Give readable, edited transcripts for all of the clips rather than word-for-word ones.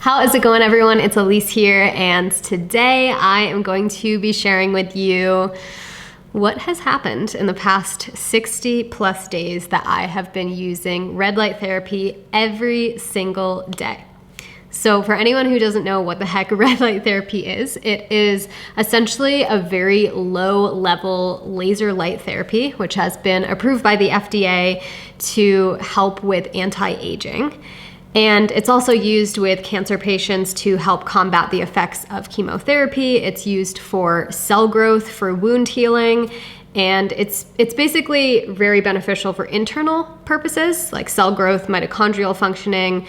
How is it going, everyone? It's Elise here, and today I am going to be sharing with you what has happened in the past 60 plus days that I have been using red light therapy every single day. So for anyone who doesn't know what the heck red light therapy is, it is essentially a very low level laser light therapy, which has been approved by the FDA to help with anti-aging. And it's also used with cancer patients to help combat the effects of chemotherapy. It's used for cell growth, for wound healing, and it's basically very beneficial for internal purposes like cell growth, mitochondrial functioning,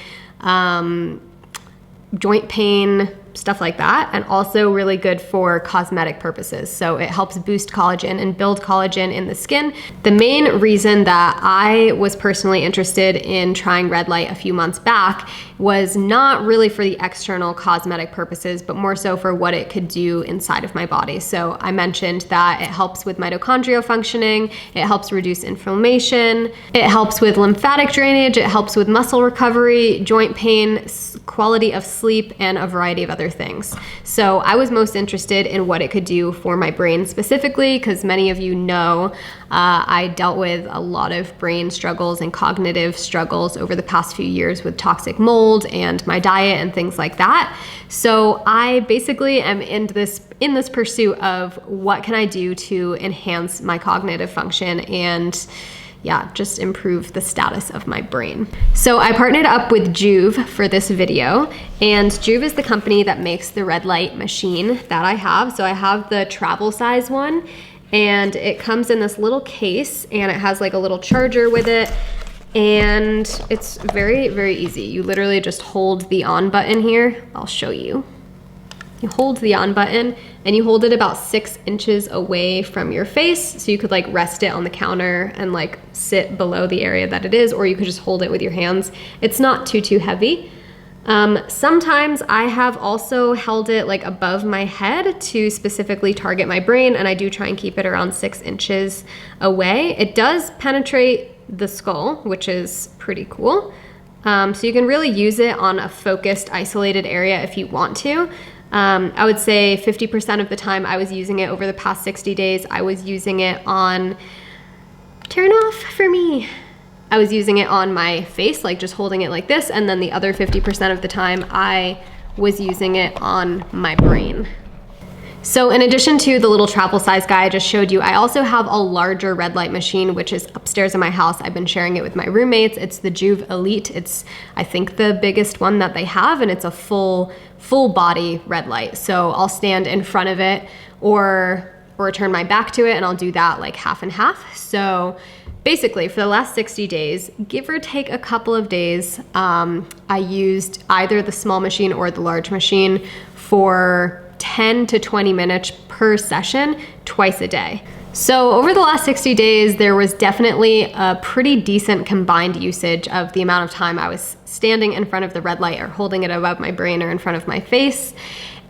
joint pain, stuff like that, and also really good for cosmetic purposes. So it helps boost collagen and build collagen in the skin. The main reason that I was personally interested in trying red light a few months back was not really for the external cosmetic purposes, but more so for what it could do inside of my body. So I mentioned that it helps with mitochondrial functioning, it helps reduce inflammation, it helps with lymphatic drainage, it helps with muscle recovery, joint pain, quality of sleep, and a variety of other things. So I was most interested in what it could do for my brain specifically, because many of you know I dealt with a lot of brain struggles and cognitive struggles over the past few years with toxic mold and my diet and things like that. So I basically am in this pursuit of what can I do to enhance my cognitive function and just improve the status of my brain. So I partnered up with Joovv for this video, and Joovv is the company that makes the red light machine that I have. So I have the travel size one, and it comes in this little case, and it has like a little charger with it, and it's very, very easy. You literally just hold the on button here. I'll show you. You hold the on button and you hold it about 6 inches away from your face. So you could like rest it on the counter and like sit below the area that it is, or you could just hold it with your hands. It's not too heavy. Sometimes I have also held it like above my head to specifically target my brain, and I do try and keep it around 6 inches away. It does penetrate the skull, which is pretty cool. So you can really use it on a focused, isolated area if you want to. I would say 50% of the time I was using it over the past 60 days, I was using it on, turn off for me. I was using it on my face, like just holding it like this, and then the other 50% of the time I was using it on my brain. So in addition to the little travel size guy I just showed you, I also have a larger red light machine, which is upstairs in my house. I've been sharing it with my roommates. It's the Joovv Elite. It's, I think, the biggest one that they have, and it's a full body red light. So I'll stand in front of it or turn my back to it, and I'll do that like half and half. So basically for the last 60 days, give or take a couple of days, I used either the small machine or the large machine for 10 to 20 minutes per session twice a day. So over the last 60 days, there was definitely a pretty decent combined usage of the amount of time I was standing in front of the red light or holding it above my brain or in front of my face.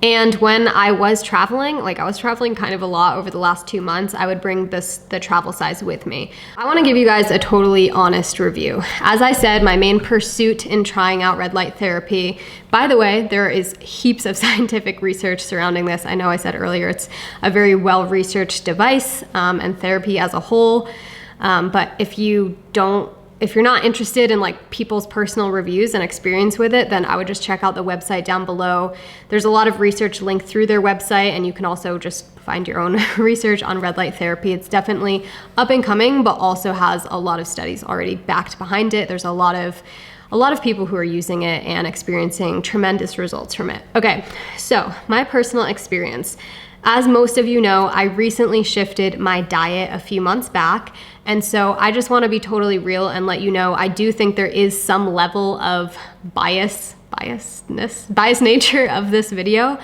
And when I was traveling, like I was traveling kind of a lot over the last 2 months, I would bring the travel size with me. I want to give you guys a totally honest review. As I said, my main pursuit in trying out red light therapy, by the way, there is heaps of scientific research surrounding this. I know I said earlier it's a very well-researched device and therapy as a whole. But if you're not interested in like people's personal reviews and experience with it, then I would just check out the website down below. There's a lot of research linked through their website, and you can also just find your own research on red light therapy. It's definitely up and coming, but also has a lot of studies already backed behind it. There's a lot of people who are using it and experiencing tremendous results from it. Okay, so my personal experience. As most of you know, I recently shifted my diet a few months back, and so I just want to be totally real and let you know I do think there is some level of bias nature of this video,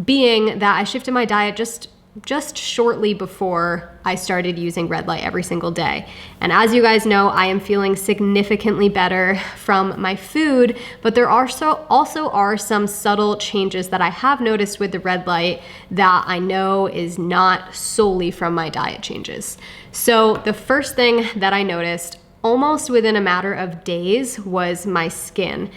being that I shifted my diet just shortly before I started using red light every single day. And as you guys know, I am feeling significantly better from my food, but there also are some subtle changes that I have noticed with the red light that I know is not solely from my diet changes. So the first thing that I noticed almost within a matter of days was my skin.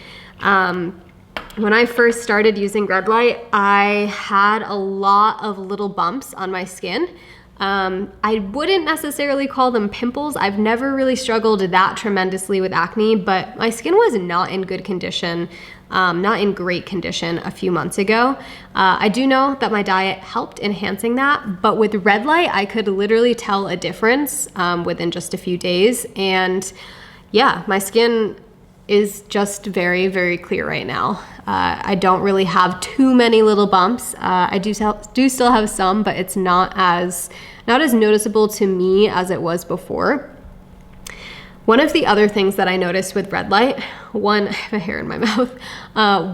When I first started using red light, I had a lot of little bumps on my skin. I wouldn't necessarily call them pimples. I've never really struggled that tremendously with acne, but my skin was not in good condition, not in great condition a few months ago. I do know that my diet helped enhancing that, but with red light, I could literally tell a difference within just a few days. And yeah, my skin is just very, very clear right now. I don't really have too many little bumps. I do still have some, but it's not as noticeable to me as it was before. One of the other things that I noticed with red light, I have a hair in my mouth.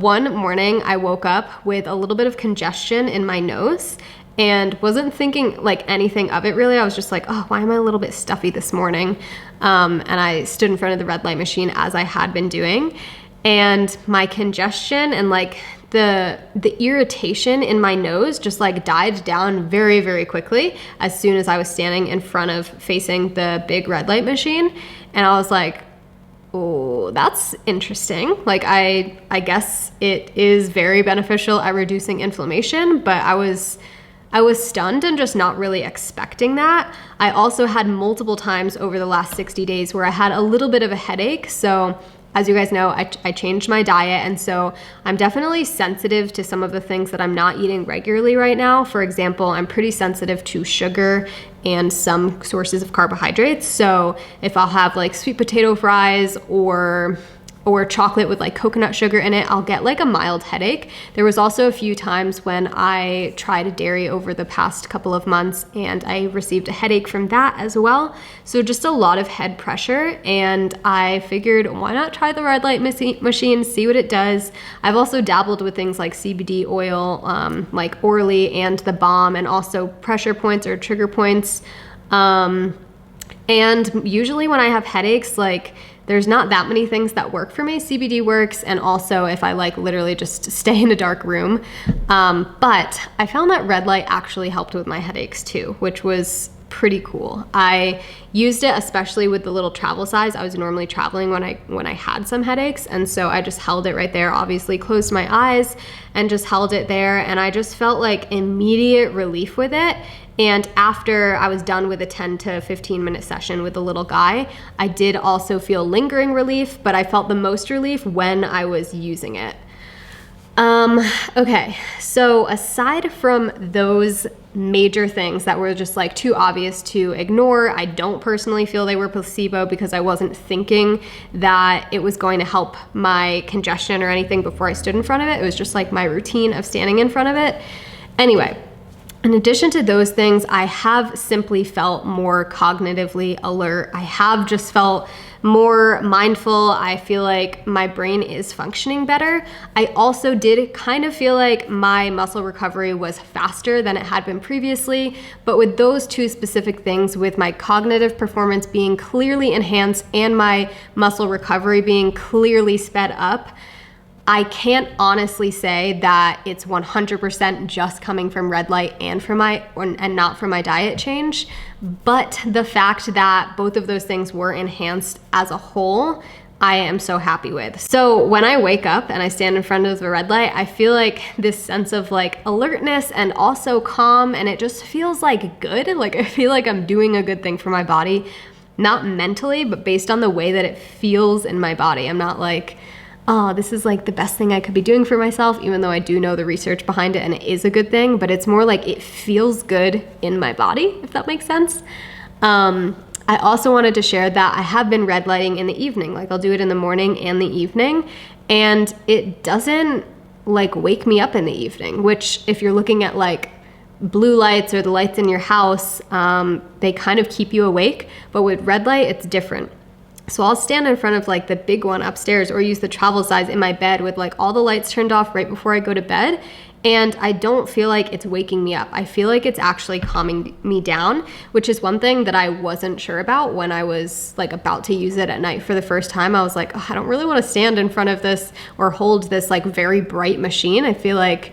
One morning I woke up with a little bit of congestion in my nose and wasn't thinking like anything of it really. I was just like, oh, why am I a little bit stuffy this morning? And I stood in front of the red light machine as I had been doing. And my congestion and like the irritation in my nose just like died down very, very quickly as soon as I was standing in front of facing the big red light machine. And I was like, oh, that's interesting. Like I guess it is very beneficial at reducing inflammation, but I was stunned and just not really expecting that. I also had multiple times over the last 60 days where I had a little bit of a headache. So as you guys know, I changed my diet, and so I'm definitely sensitive to some of the things that I'm not eating regularly right now. For example, I'm pretty sensitive to sugar and some sources of carbohydrates. So if I'll have like sweet potato fries or chocolate with like coconut sugar in it, I'll get like a mild headache. There was also a few times when I tried dairy over the past couple of months and I received a headache from that as well. So just a lot of head pressure, and I figured why not try the red light machine, see what it does. I've also dabbled with things like CBD oil, like orally and the balm, and also pressure points or trigger points. And usually when I have headaches, like there's not that many things that work for me. CBD works, and also if I like literally just stay in a dark room. But I found that red light actually helped with my headaches too, which was pretty cool. I used it especially with the little travel size. I was normally traveling when I had some headaches, and so I just held it right there, obviously closed my eyes and just held it there, and I just felt like immediate relief with it. And after I was done with a 10 to 15 minute session with the little guy, I did also feel lingering relief, but I felt the most relief when I was using it. Okay, so aside from those major things that were just like too obvious to ignore, I don't personally feel they were placebo because I wasn't thinking that it was going to help my congestion or anything before I stood in front of it. It was just like my routine of standing in front of it. Anyway, in addition to those things, I have simply felt more cognitively alert. I have just felt more mindful. I feel like my brain is functioning better. I also did kind of feel like my muscle recovery was faster than it had been previously, but with those two specific things, with my cognitive performance being clearly enhanced and my muscle recovery being clearly sped up, I can't honestly say that it's 100% just coming from red light and not from my diet change, but the fact that both of those things were enhanced as a whole, I am so happy with. So when I wake up and I stand in front of the red light, I feel like this sense of like alertness and also calm, and it just feels like good. Like I feel like I'm doing a good thing for my body, not mentally, but based on the way that it feels in my body. I'm not like, oh, this is like the best thing I could be doing for myself, even though I do know the research behind it and it is a good thing, but it's more like it feels good in my body, if that makes sense. I also wanted to share that I have been red lighting in the evening. Like I'll do it in the morning and the evening, and it doesn't like wake me up in the evening, which if you're looking at like blue lights or the lights in your house, they kind of keep you awake, but with red light, it's different. So I'll stand in front of like the big one upstairs or use the travel size in my bed with like all the lights turned off right before I go to bed. And I don't feel like it's waking me up. I feel like it's actually calming me down, which is one thing that I wasn't sure about when I was like about to use it at night for the first time. I was like, oh, I don't really want to stand in front of this or hold this like very bright machine. I feel like,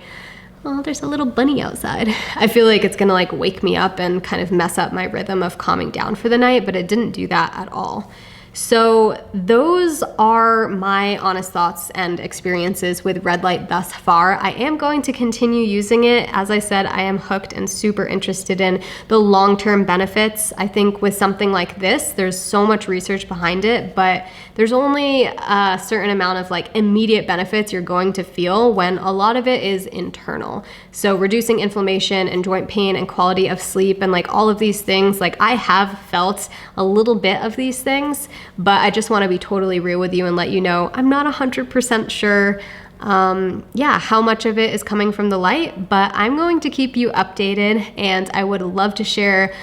oh, there's a little bunny outside. I feel like it's gonna like wake me up and kind of mess up my rhythm of calming down for the night, but it didn't do that at all. So those are my honest thoughts and experiences with red light thus far. I am going to continue using it. As I said, I am hooked and super interested in the long-term benefits. I think with something like this, there's so much research behind it, but there's only a certain amount of like immediate benefits you're going to feel when a lot of it is internal. So reducing inflammation and joint pain and quality of sleep and like all of these things, like I have felt a little bit of these things, but I just want to be totally real with you and let you know I'm not 100% sure how much of it is coming from the light, but I'm going to keep you updated, and I would love to share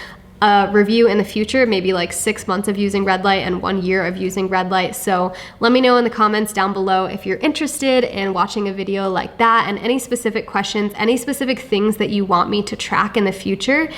a review in the future, maybe like 6 months of using red light and 1 year of using red light. So let me know in the comments down below if you're interested in watching a video like that, and any specific questions, any specific things that you want me to track in the future.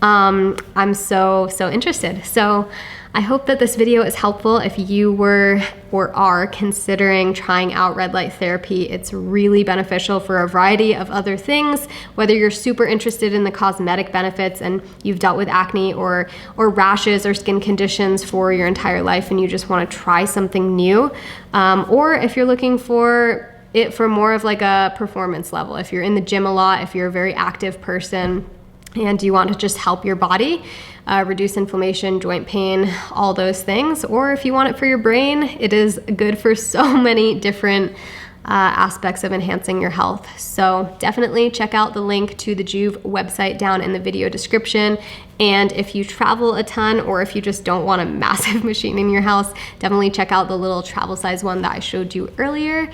I'm so interested. So I hope that this video is helpful if you were or are considering trying out red light therapy. It's really beneficial for a variety of other things, whether you're super interested in the cosmetic benefits and you've dealt with acne or rashes or skin conditions for your entire life and you just want to try something new, or if you're looking for it for more of like a performance level, if you're in the gym a lot, if you're a very active person and you want to just help your body reduce inflammation, joint pain, all those things, or if you want it for your brain, it is good for so many different aspects of enhancing your health. So definitely check out the link to the Joovv website down in the video description. And if you travel a ton, or if you just don't want a massive machine in your house, definitely check out the little travel size one that I showed you earlier.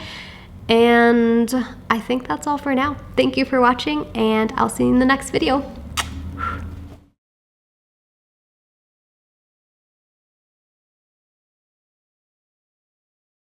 And I think that's all for now. Thank you for watching, and I'll see you in the next video.